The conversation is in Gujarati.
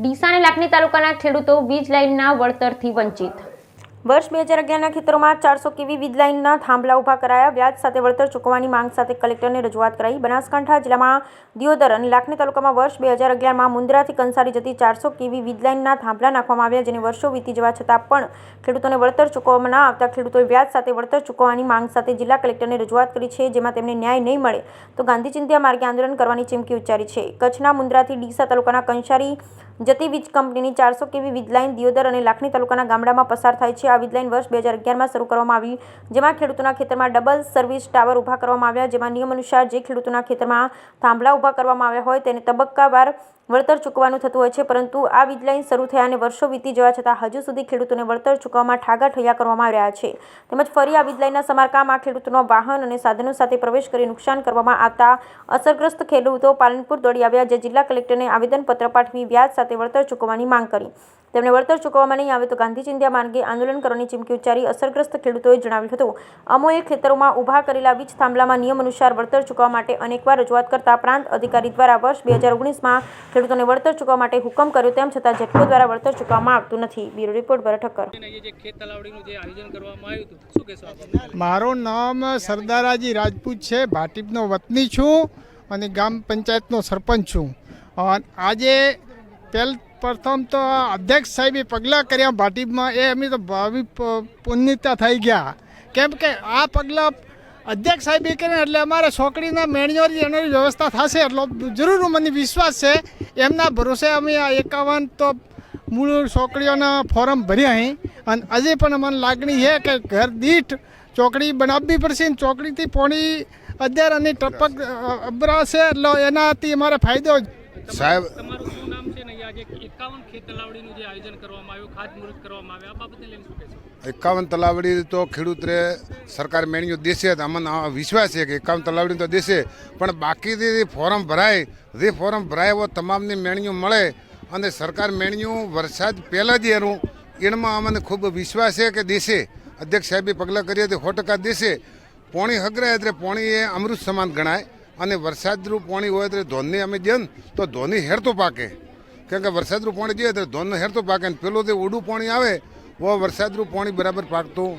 ડીસા અને લાખણી તાલુકાના ખેડૂતો વીજ લાઇનના વળતરથી વંચિત। વર્ષ 2011ના ખેતરોમાં 400 કેવી વીજ લાઇનના થાંભલા ઊભા કરાયા। વ્યાજ સાથે વળતર ચૂકવવાની માંગ સાથે કલેક્ટરને રજૂઆત કરાઈ। બનાસકાંઠા જિલ્લામાં દિયોદર અને લાખણી તાલુકામાં વર્ષ 2011માં મુંદ્રાથી કંસારી જતી 400 કેવી વીજ લાઇનના થાંભલા નાખવામાં આવ્યા, જેને વર્ષો વીતી જવા છતાં પણ ખેડૂતોને વળતર ચૂકવવામાં ન આવતા ખેડૂતોએ વ્યાજ સાથે વળતર ચૂકવવાની માંગ સાથે જિલ્લા કલેક્ટરને રજૂઆત કરી છે, જેમાં તેમને ન્યાય નહીં મળે તો ગાંધી ચિંધ્યા માર્ગે આંદોલન કરવાની ચીમકી ઉચ્ચારી છે। કચ્છના મુંદ્રાથી ડીસા તાલુકાના કંસારી જતી વીજ કંપનીની 400 કેવી વીજ લાઇન દિયોદર અને લાખણી તાલુકાના ગામડામાં પસાર થાય છે। આ વીજ લાઇન વર્ષ 2011માં શરૂ કરવામાં આવી, જેમાં ખેડૂતોના ખેતરમાં ડબલ સર્વિસ ટાવર ઊભા કરવામાં આવ્યા, જેમાં નિયમ અનુસાર જે ખેડૂતોના ખેતરમાં થાંભલા ઊભા કરવામાં આવ્યા હોય તેને તબક્કાવાર વળતર ચૂકવવાનું થતું હોય છે, પરંતુ આ વીજ લાઇન શરૂ થયા અને વર્ષો વીતી જવા છતાં હજુ સુધી ખેડૂતોને વળતર ચૂકવવામાં ઠાગા ઠૈયા કરવામાં આવી રહ્યા છે। તેમજ ફરી આ વીજ લાઇનના સમારકામ આ ખેડૂતોનો વાહન અને સાધનો સાથે પ્રવેશ કરી નુકસાન કરવામાં આવતા અસરગ્રસ્ત ખેડૂતો પાલનપુર દોડી આવ્યા, જે જિલ્લા કલેક્ટરને આવેદનપત્ર પાઠવી વ્યાજ સાથે વળતર ચૂકવવાની માંગ કરી। તેમને વળતર ચૂકવવામાં નહીં આવે તો ગાંધી ચિંધ્યા માર્ગે આંદોલન કરવાની ચીમકી ઉચ્ચારી। અસરગ્રસ્ત ખેડૂતોએ જણાવ્યું હતું, અમોએ ખેતરોમાં ઊભા કરેલા વીજ થાંભલામાં નિયમ અનુસાર વળતર ચૂકવવા માટે અનેકવાર રજૂઆત કરતા પ્રાંત અધિકારી દ્વારા વર્ષ 2019માં ખેડૂતોને વળતર ચૂકવવા માટે હુકમ કર્યો, તેમ છતાં જેટકો દ્વારા વળતર ચૂકવવામાં આવતું નથી। બ્યુરો રિપોર્ટ ભરત ઠક્કર। મારું નામ સરદારાજી રાજપૂત છે, ભાટીપનો વતની છું અને ગ્રામ પંચાયતનો સરપંચ છું। આજે પ્રથમ તો અધ્યક્ષ સાહેબે પગલાં કર્યા ભાટીપમાં, એ અમે તો ભાવિ પુણ્યતા થઈ ગયા, કેમ કે આ પગલાં અધ્યક્ષ સાહેબે કર્યા એટલે અમારે છોકરીના મેળીઓની એની વ્યવસ્થા થશે એટલો જરૂર મને વિશ્વાસ છે। એમના ભરોસે અમે આ 51 તો મૂળ છોકરીઓના ફોરમ ભર્યા અહીં, અને હજી પણ મને લાગણી છે કે ઘર દીઠ ચોકડી બનાવવી પડશે। ચોકડીથી પોણી અત્યારે અને ટપક અબરા છે એટલે એનાથી અમારે ફાયદો સાહેબ। 51 તલાવડી તો ખેડૂતને સરકાર મેળીઓ દેશે, અમને વિશ્વાસ છે કે 51 તલાવડી તો દેશે, પણ બાકી ફોરમ ભરાય, જે ફોરમ ભરાય એવો તમામની મેળીઓ મળે અને સરકાર મેળીઓ વરસાદ પહેલાં જ એમાં અમને ખૂબ વિશ્વાસ છે કે દેશે। અધ્યક્ષ સાહેબે પગલાં કરીએ તો 100% દેશે। પોણી હગરાય એટલે પોણી એ અમૃત સમાન ગણાય, અને વરસાદનું પાણી હોય એટલે ધોનની અમે દઈએ ને તો ધોની હેરતો પાકે, કેમ કે વરસાદનું પાણી દઈએ તો ધોનનો હેરતો પાકે, અને પેલું જે ઓડું પાણી આવે वो वरसादનું પાણી બરાબર પાકતું